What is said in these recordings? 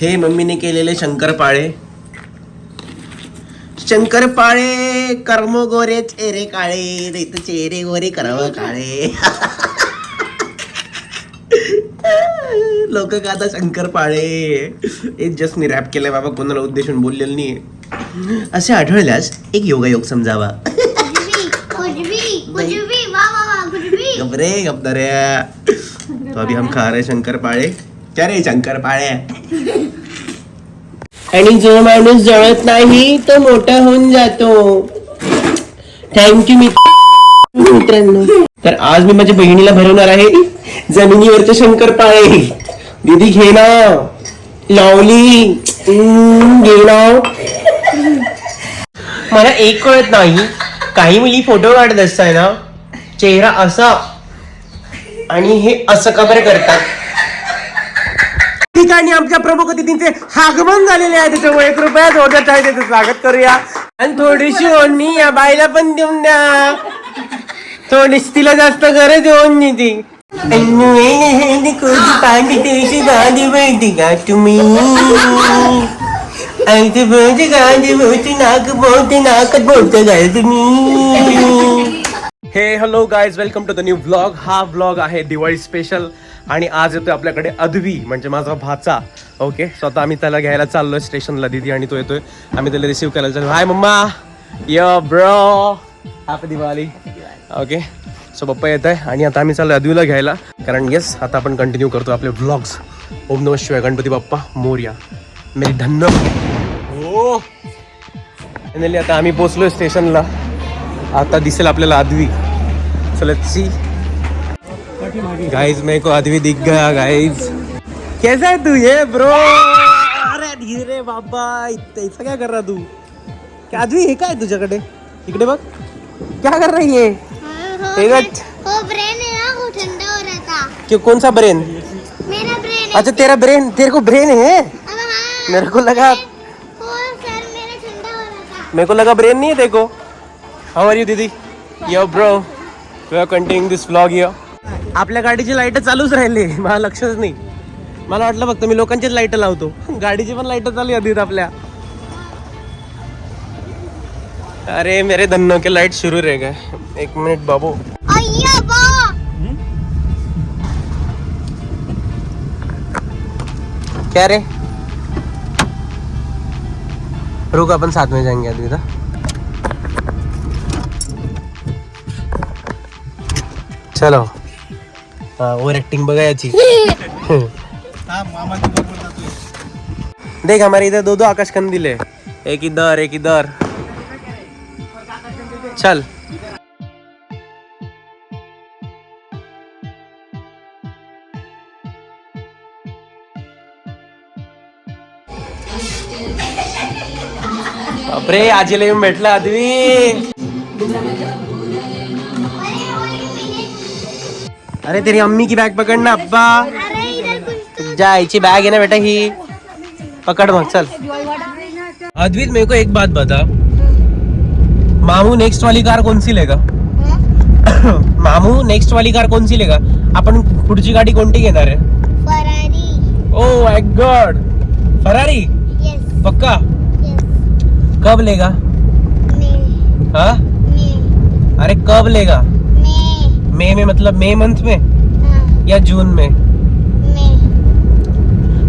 हे मम्मीने केलेले शंकरपाळे. शंकरपाळे कर्म गोरे चेहरे काळे, नाही तर चेहरे गोरे कर्म काळे. लोक का आता शंकरपाळे. एक जस्ट मी रॅप केलाय बाबा, कोणाला उद्देशून बोललेलं नाही. असे आढळल्यास एक योगायोग समजावा. गबरे गबदऱ्या. तो अभी हम खा रहे शंकरपाळे. क्या रे शंकरपाळे. आणि जो माणूस जळत नाही तो मोठा होऊन जातो. थँक्यू मित्रांनो. तर आज मी माझ्या बहिणीला भरवणार आहे जमिनीवरचे शंकरपाळे. दीदी घे ना. लावली घे ना. मला एक कळत नाही, काही मुली फोटो काढत असताय ना चेहरा असा आणि हे असं का बरं करतात. ठिकाणी आमच्या प्रमुख अतिथींचे आगमन झालेले आहे, त्याच्यामुळे कृपया जोरदार आहे त्याचं स्वागत करूया. आणि थोडीशी ओढणी या बाईला पण देऊन द्या. थोडीशी तिला जास्त गरज ओढणी ती. गाडी बैठी का तुम्ही गाडी बोलते नाक बोलते नाकात बोलते काय तुम्ही. Hey hello guys, welcome to the new vlog. हा व्लॉग आहे दिवाळी स्पेशल आणि आज येतोय आपल्याकडे अद्वी म्हणजे माझा भाचा. ओके, स्वतः आम्ही त्याला घ्यायला चाललोय स्टेशनला. दीदी आणि तो येतोय, आम्ही त्याला रिसीव्ह करायला चाललो. Hi mama, yo bro, happy Diwali. Okay, so पप्पा येत आहे आणि आता आम्ही चाललो अद्वीला घ्यायला. कारण येस, आता आपण कंटिन्यू करतो आपले व्लॉग्स. ओम नमः शिवाय, गणपती बाप्पा मोरया, मेरी धन्य हो. फायनली आता आम्ही पोहोचलोय स्टेशनला. आता दिसेल आपल्याला Advi. So let's see. Guys मेरे को अद्वी दिख गया गाइस. कैसा है तू ये ब्रो. अरे धीरे बाबा, ऐसा क्या कर रहा तू. क्या अद्वी हे काय तुझ्याकडे. इकडे बघ, क्या कर रही है. वो ब्रेन है ना, वो ठंडा हो रहा था. क्यों, कौन सा ब्रेन. मेरा ब्रेन. अच्छा तेरा ब्रेन, तेरे को ब्रेन है. हाँ, मेरे को लगा, वो सर मेरा ठंडा हो रहा था. मेरे को लगा ब्रेन नहीं है देखो. हाउ are you didi. Yo bro, we are continuing this vlog here. आपल्या गाडीची लाईट चालूच राहिली, मला लक्षच नाही. मला वाटलं फक्त मी लोकांचीच लाईट लावतो. गाडीची पण लाईट चालू आधी आपल्या. अरे मेरे धन्नो के लाइट शुरू रह गए. एक मिनट बाबू. अय्या बा. क्या रे, रुक अपन साथ में जाएंगे अभी. था चलो. हाँ, ओवर एक्टिंग बघायची. देख हमारे इधर दो आकाश कंदील है. एक इधर एक इधर. चल. बापरे, आजीला येऊन भेटला अद्वी. अरे तेरी अम्मी की बैग पकड़ना अब्बा. अरे इधर कुछ जायची बैग है ना बेटा ही. पकड़ मग चल. अद्वित मेरे को एक बात बता, मामू नेक्स्ट वाली कार कौन सी लेगा. मामू नेक्स्ट वाली कार कौन सी लेगा. आपण पुढची गाडी कोणती घेणार आहे. Ferrari. Oh my god, Ferrari. Yes पक्का. यस. कब लेगा. मैं हाँ, मैं अरे कब लेगा. मैं मई में मतलब मई मंथ में हाँ, या जून में. मैं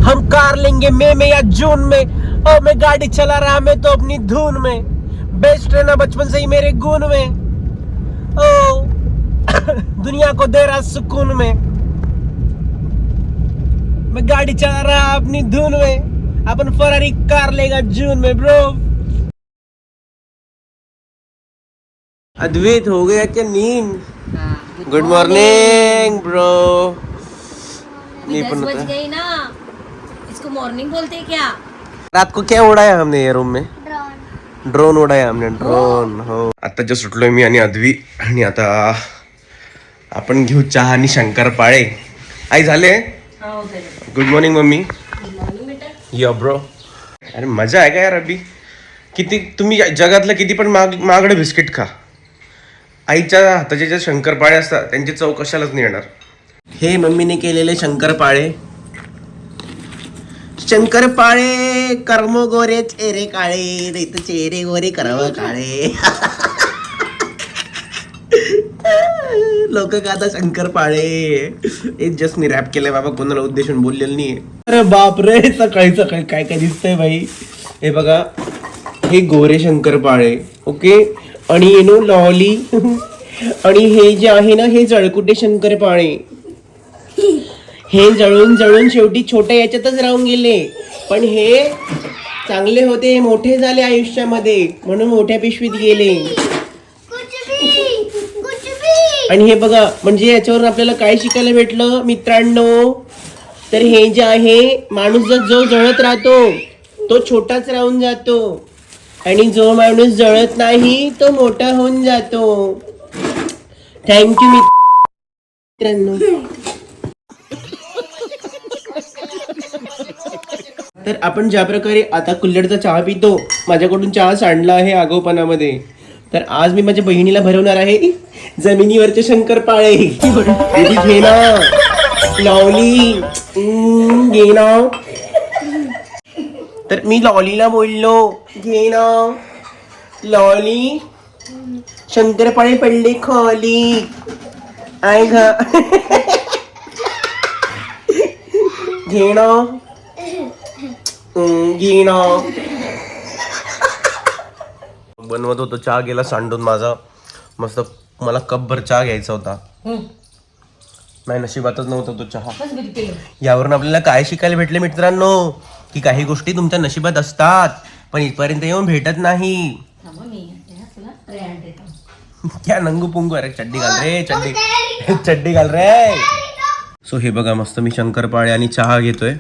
हम कार लेंगे मई में या जून में. और मैं गाड़ी चला रहा, मैं तो अपनी धुन में. बेस्ट रहना बचपन से ही मेरे गुण में. ओ दुनिया को दे रहा सुकून में. मैं गाड़ी चला रहा अपनी धुन में. अपन फरारी कार लेगा जून में ब्रो. अद्वैत हो गया क्या नींद. Good morning bro. नहीं 10 बज गई ना, इसको मॉर्निंग बोलते हैं क्या. रात को क्या उड़ाया हमने ये रूम में. ड्रोन. ड्रोन उडाया हमने. ड्रोन हो. आता जस्ट उठलोय मी आणि अद्वी आणि आता आपण घेऊ चहा आणि शंकरपाळे. आई झाले. Good morning mummy. या ब्रो. अरे मजा आहे का यार. अभी किती तुम्ही जगातलं किती पण महागडे बिस्किट खा, आईच्या हाताचे जे शंकरपाळे असतात त्यांची चव कशालाच नाही येणार. हे मम्मीने केलेले शंकरपाळे. शंकर पाळे कर्म गोरे चेहरे काळे नाही तर चेहरे गोरे कर्म काळे. लोक का आता शंकर पाळे जस्ट मी रॅप केलंय बाबा, कोणाला उद्देशून बोललेलं नाही. अरे बाप रे, सकाळी सकाळी काय काय दिसतंय भाई. हे बघा, हे गोरे शंकर पाळे. ओके, आणि लॉली. आणि हे जे आहे ना, हे जळकुटे शंकर पाळे. हे जळून जळून शेवटी छोट्या याच्यातच राहून गेले, पण हे चांगले होते, मोठे झाले आयुष्यामध्ये म्हणून मोठ्या पिशवीत गेले. आणि हे बघा, म्हणजे याच्यावरून आपल्याला काय शिकायला भेटलं मित्रांनो, तर हे जे आहे, माणूस जो जळत राहतो तो छोटाच राहून जातो, आणि जो माणूस जळत नाही तो मोठा होऊन जातो. थँक्यू मित्रांनो. तर आपण ज्या प्रकारे आता कुल्हडचा चहा पितो, माझ्याकडून चहा सांडला आहे आगाऊपणामध्ये, तर आज मी माझ्या बहिणीला भरवणार आहे जमिनीवरचे शंकर पाळे. घे ना लॉली, घे ना. तर मी लॉलीला बोललो, घे ना लॉली, शंकर पाळे पडले खाली. आय घा, घे ना, घे ना. बनवत होतो, चहा गेला सांडून माझा. मस्त मला कपभर चहा घ्यायचा होता, नाही नशिबातच नव्हता तो चहा. यावरून आपल्याला काय शिकायला भेटले मित्रांनो, की काही गोष्टी तुमच्या नशिबात असतात पण इथपर्यंत येऊन भेटत नाही. क्या नंगू पुंगू, अरे चड्डी घाल रे, चड्डी घाल रे. सो हे बघा, मस्त मी शंकरपाळे आणि चहा घेतोय.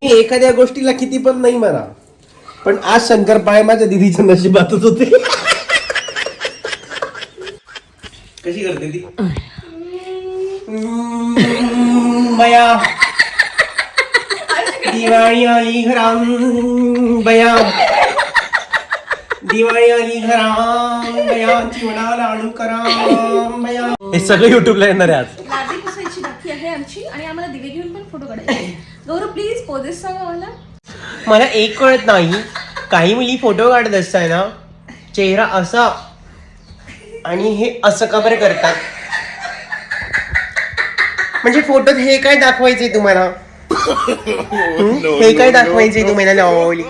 एखाद्या गोष्टीला किती पण नाही म्हणा, पण आज शंकरपाळे माझ्या दिदीच्या नशिबातच होते. कशी करते ती बया, दिवाळी आली घराम बया, दिवाळी आली घराम बया, चिवडा लाडू करा बया. हे सगळं युट्यूबला येणार आहे आज. लादी पुसायची बाकी आहे आमची, आणि आम्हाला दिवे घेऊन पण फोटो काढायचे. गौरव प्लीज पोजेस सांगा मला एक कळत नाही, काही मुली फोटो काढत असताय ना, चेहरा असा आणि हे असं का बरं करतात, म्हणजे फोटोत हे काय दाखवायचंय तुम्हाला, हे काय दाखवायचंय तुम्हाला लावली.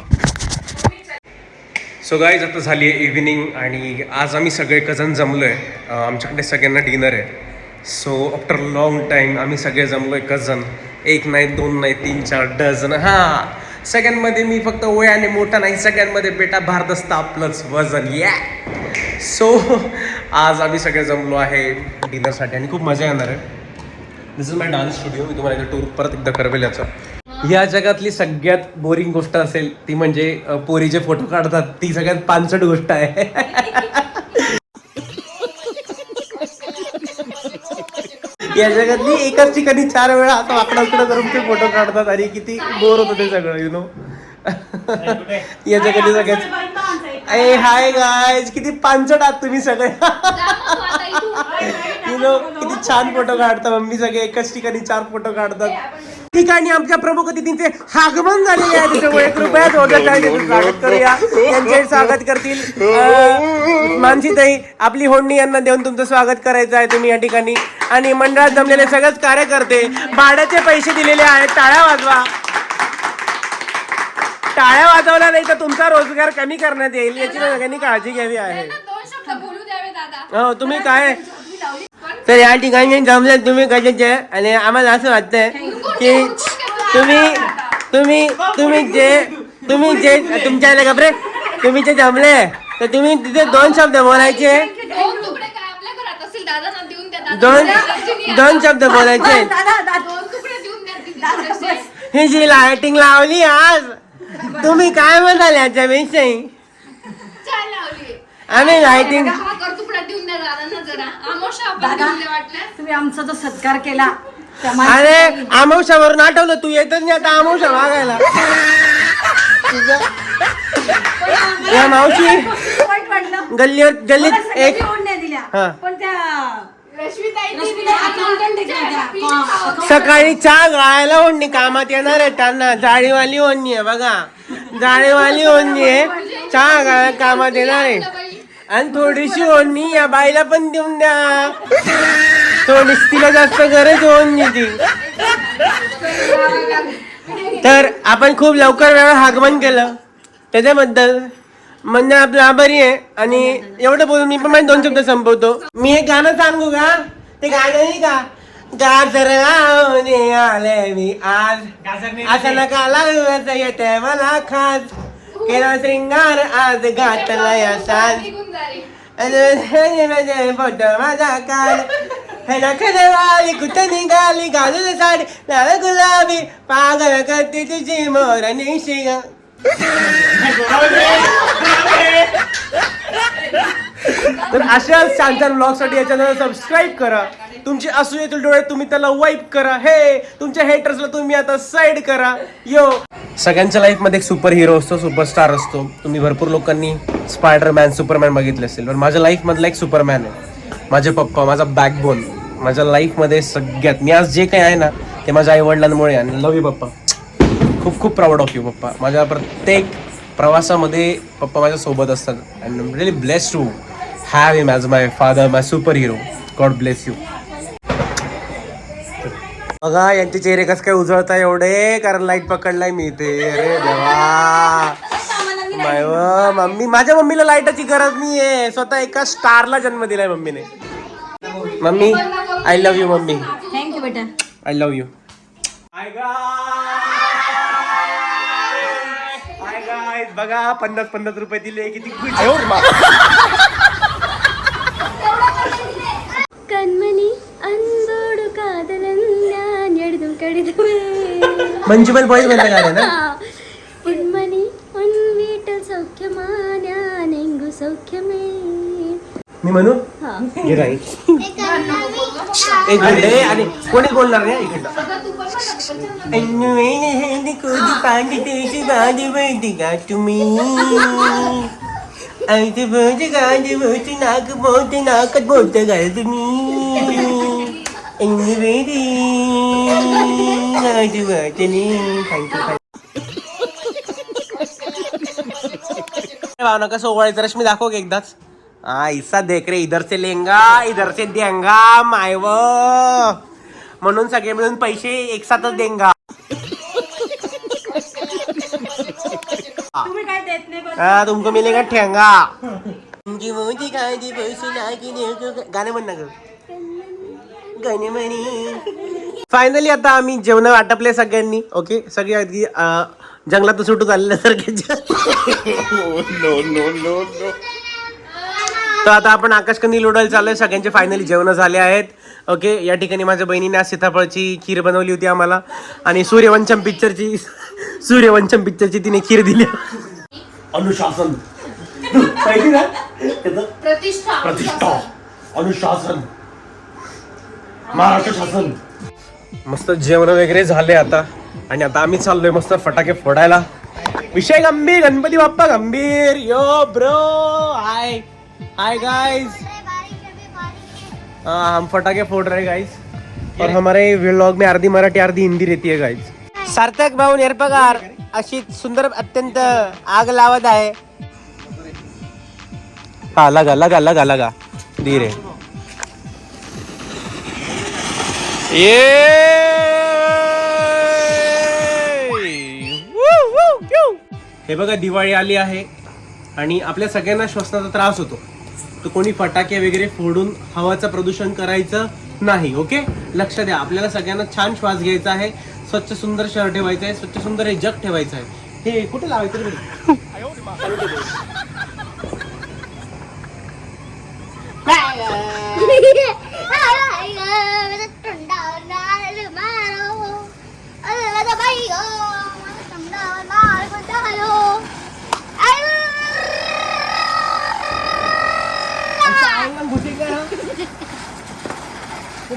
सो गाईज, आता झाली आहे इव्हिनिंग आणि आज आम्ही सगळे कझन जमलोय. आमच्याकडे सगळ्यांना डिनर आहे. सो आफ्टर लॉंग टाइम आम्ही सगळे जमलोय कझन. एक नाही, दोन नाही, 3-4 डझन. हा, सगळ्यांमध्ये मी फक्त वयाने मोठा नाही, सगळ्यांमध्ये बेटा भारत असतं आपलंच वजन. या सो आज आम्ही सगळे जमलो आहे डिनरसाठी आणि खूप मजा येणार आहे. दिस इज माय डान्स स्टुडिओ. मी तुम्हाला टूर परत एकदा करवेल याचा. या जगातली सगळ्यात बोरिंग गोष्ट असेल ती म्हणजे पोरीचे फोटो काढतात, ती सगळ्यात पानसट गोष्ट आहे. या जगातली एकाच ठिकाणी 4 वेळा आता वाकडा करून ते फोटो काढतात आणि किती बोर होतं ते सगळं, यु नो. या जगातली सगळ्यात ए हाय गाईज, किती पानसट आहात तुम्ही सगळे. यु नो, किती छान फोटो काढतात. मम्मी सगळे एकाच ठिकाणी 4 फोटो काढतात. ठिकाणी आमच्या प्रमुख अतिथींचे आगमन झालेले आहे, त्याच्यामुळे कृपया स्वागत करूया. त्यांचे स्वागत करतील मानसीताई. आपली होडणी यांना देऊन तुमचं स्वागत करायचं आहे तुम्ही या ठिकाणी. आणि मंडळात जमलेले सगळेच कार्यकर्ते, भाड्याचे पैसे दिलेले आहेत, टाळ्या वाजवा. टाळ्या वाजवल्या नाही तर तुमचा रोजगार कमी करण्यात येईल, याची सगळ्यांनी काळजी घ्यावी आहे. हो, तुम्ही काय तर या ठिकाणी जमले तुम्ही कशाचे, आणि आम्हाला असं वाटतंय की तुम्ही जे तुमच्या घबरे तुम्ही जे जमले तर तुम्ही तिथे 2 शब्द बोलायचे. 2 शब्द बोलायचे. ही जी लायटिंग लावली आज, तुम्ही काय म्हणाल याच्याविषयी? आम्ही लायटिंग, तुम्ही आमचा जो सत्कार केला, अरे आमोशावरून आठवलं, तू येतच नाही आता आमोशा मागायला. या मावशी गल्लीत एक दिल्या, पण त्या सकाळी चहा गाळायला ओढणी कामात येणार आहे त्यांना. जाळीवाली ओढणी आहे बघा, जाळीवाली ओढणी आहे, चहा गाळायला कामात येणार आहे. आणि थोडीशी ओढणी या बाईला पण देऊन द्या, थोडीशी तिला जास्त गरज ओढणीची. तर आपण खूप लवकर वेळा आगमन केलं त्याच्याबद्दल म्हणजे आपलं आभारी आहे. आणि एवढं बोलून मी पण माझे 2 शब्द संपवतो. मी एक गाणं सांगू का? ते गाणं नाही का, गाजर आवने आले मी आज, असं नका लागू येते मला खास, केला श्रृंगार आज घातला या साज, फोटो माझा काल, खडवाली कुठे निघाली घालून साडी लाल गुलाबी, पागल करते तुझी मोर निशिगा. तर अशा छान छान ब्लॉग साठी या चॅनल सबस्क्राईब करा. तुमची असूयातील डोळे तुम्ही त्याला वाईप करा. हे तुमच्या हेटर्सला तुम्ही आता साईड करा. यो सगळ्यांच्या लाईफ मध्ये एक सुपर हिरो असतो, सुपरस्टार असतो. तुम्ही भरपूर लोकांनी स्पायडरमॅन, सुपरमॅन बघितले असेल, पण माझ्या लाईफ मधला एक सुपरमॅन आहे माझे पप्पा, माझा बॅकबोन. माझ्या लाईफ मध्ये सगळ्यात मी आज जे काही आहे ना ते माझ्या आई वडिलांमुळे. आणि लव यू पप्पा, खूप खूप प्राऊड ऑफ यू पप्पा. माझ्या प्रत्येक प्रवासामध्ये पप्पा माझ्या सोबत असतात. And I am really blessed to have him as my father, my super hero. God bless you. बघा यांचे चेहरे कसं काय उजळताय एवढे, कारण लाईट पकडलाय मी इथे. अरे देवा, मम्मी, माझ्या मम्मीला लाईटाची गरज नाहीये, स्वतः एका स्टारला जन्म दिलाय मम्मीने. Mummy I love you mummy. Thank you बेटा. I love you. बघा 50-50 रुपये दिले, किती खुश. കൺമണി അൻപോടു കാതലൻ എഴുതും കടിതമേ मंजुबल बॉयज म्हणता गाणं ना. പൊന്മണി ഉൻ വീട്ടിൽ സൗഖ്യമാ ഞാൻ എങ്കു സൗഖ്യമേ. मी म्हणू हे राईट. एक मिनिट आणि कोणी बोलणार नाही इकडं. तुम्ही नाक बोलते नाकात बोलते काय तुम्ही. भावना कसं ओवाळायचं रश्मी दाखव की एकदाच. ऐसा देख रे, इधर से लेंगा इधर से देंगा मायव, म्हणून सगळे मिळून पैसे एक साथच देंगा. तुम्ही काय देत नाही बघ. हाँ तुमको मिलेगा ठेंगा. गाणे म्हण ना ग, गाणे म्हणी. फायनली आता आम्ही जेवण वाटपले सगळ्यांनी. ओके, सगळे अगदी जंगलात सुटून आलेल्यासारखे. तर आता आपण आकाशकंदी लोडायला चाललोय. सगळ्यांचे फायनली जेवण झाले आहेत. ओके, या ठिकाणी माझ्या बहिणीने आज सीताफळची खीर बनवली होती आम्हाला. आणि सूर्यवंशम पिक्चरची तिने खीर दिली. अनुशासन, प्रतिष्ठा, अनुशासन, महाराष्ट्र शासन. मस्त जेवण वगैरे झाले आता. आणि आता आम्ही चाललोय मस्त फटाके फोडायला. विषय गंभीर, गणपती बाप्पा गंभीर. यो ब्रो, हाय हाय गाइस. हम फटाके फोड़ रहे गाइस. और हमारे व्लॉग में आधी मराठी आधी हिंदी रहती है गाइस. सार्थक भाऊ निरपगार अशी सुंदर अत्यंत आग लावत आहे. हा लगा लगा लगा लगा धीरे. हे बघा दिवाळी आली आहे आणि आपल्या सगळ्यांना श्वसनाचा त्रास होतो. तर कोणी फटाके वगैरे फोडून हवाचं प्रदूषण करायचं नाही. ओके, लक्ष द्या. आपल्याला सगळ्यांना छान श्वास घ्यायचा आहे, स्वच्छ सुंदर शहर ठेवायचं आहे, स्वच्छ सुंदर हे जग ठेवायचं आहे. हे कुठे लावायचं रे?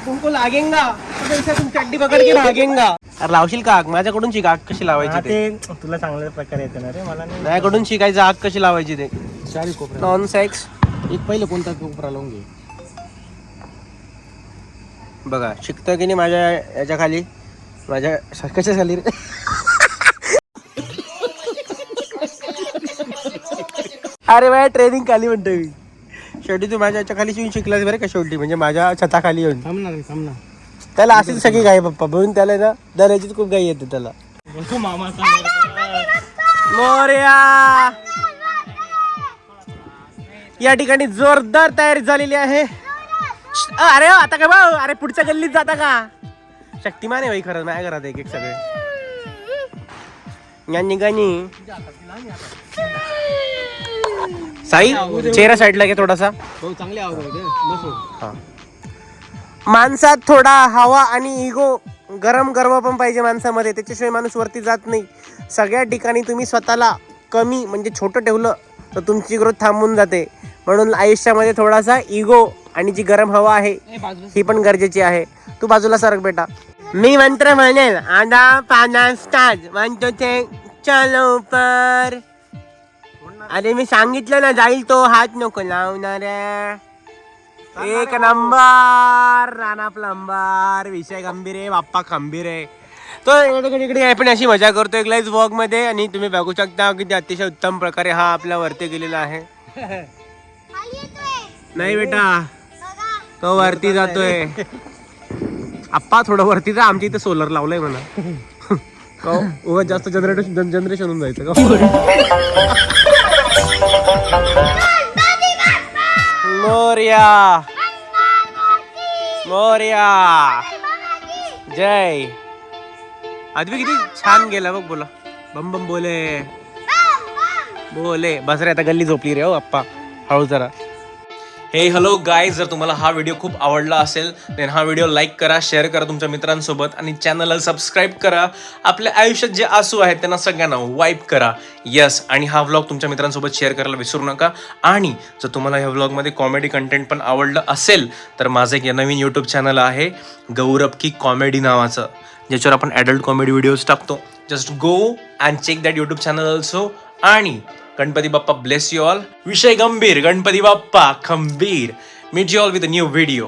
तुमको लागेंगा तो ऐसा तुम चड्डी पकड के भागेंगा. अरे लावशील का आग? माझ्याकडून शिक आग कशी लावायची ते. तुला चांगल्या प्रकारे येते ना रे, मला नाही. माझ्याकडून शिकायचं आग कशी लावायची ते. चारी कोपरा नॉन सेक्स. एक पहिले कोणता कोपरा लावून घे. बघा शिकतोय की नाही माझ्या याच्या खाली, माझ्या कशा खाली रे अरे बाय ट्रेनिंग खाली म्हणतोय मी. शेवटी तू माझ्या याच्या खाली येऊन शिकलास बरं का शेवटी, म्हणजे माझ्या छताखाली येऊन. थांबना त्याला अशीच सगळी गाय पप्पा म्हणून त्याला ना दर खूप गाय येते त्याला. मामा मोरया या ठिकाणी जोरदार तयारी झालेली आहे. अरे आता काय भाऊ, अरे पुढच्या गल्लीत जाता का? शक्तिमान आहे भाई खरंच, माझ्या घरात एक सगळे गाणी गाणी. साई चेहरा साईडला घे थोडासा. चांगले हा. माणसात थोडा हवा आणि इगो, गरम पण पाहिजे माणसामध्ये, त्याच्याशिवाय माणूस वरती जात नाही. सगळ्या ठिकाणी तुम्ही स्वतःला कमी म्हणजे छोटं ठेवलं तर तुमची ग्रोथ थांबून जाते. म्हणून आयुष्यामध्ये थोडासा इगो आणि जी गरम हवा आहे ही पण गरजेची आहे. तू बाजूला सरक बेटा. मी मंत्र म्हणेल आधा पाना स्टार्ट, म्हणतो ते चलो पर. अरे मी सांगितलं ना जाईल तो, हात नको लावणाऱ्या. एक नंबर राणा प्लंबर, विषय गंभीर आहे, बाप्पा खंबीर आहे. तो इकडे आहे पण अशी मजा करतो एक लाईव्ह व्लॉग मध्ये. आणि तुम्ही बघू शकता की अतिशय उत्तम प्रकारे हा आपल्या वरती गेलेला आहे. नाही बेटा तो वरती जातोय. आप्पा थोडं वरती जा, आमच्या इथे सोलर लावलंय म्हणा. जास्त जनरेशन होऊन जायचं का? मोरया मोरया जय. आदमी किती छान गेला बघ. बोला बम बम बोले बोले. बस रे आता गल्ली झोपली रे. हो अप्पा हळू जरा. हे हॅलो गाईज, जर तुम्हाला हा व्हिडिओ खूप आवडला असेल तर हा व्हिडिओ लाईक करा, शेअर करा तुमच्या मित्रांसोबत आणि चॅनलला सबस्क्राईब करा. आपल्या आयुष्यात जे आसू आहेत त्यांना सगळ्यांना वाईप करा. यस, आणि हा व्लॉग तुमच्या मित्रांसोबत शेअर करायला विसरू नका. आणि जर तुम्हाला ह्या व्लॉगमध्ये कॉमेडी कंटेंट पण आवडलं असेल तर माझं एक नवीन यूट्यूब चॅनल आहे गौरव की कॉमेडी नावाचं, ज्याच्यावर आपण ॲडल्ट कॉमेडी व्हिडिओज टाकतो. Just go and check that YouTube channel also. आणि Ganpati Bappa bless you all. विषय गंभीर, गणपती बाप्पा खंबीर. Meet you all with a new video.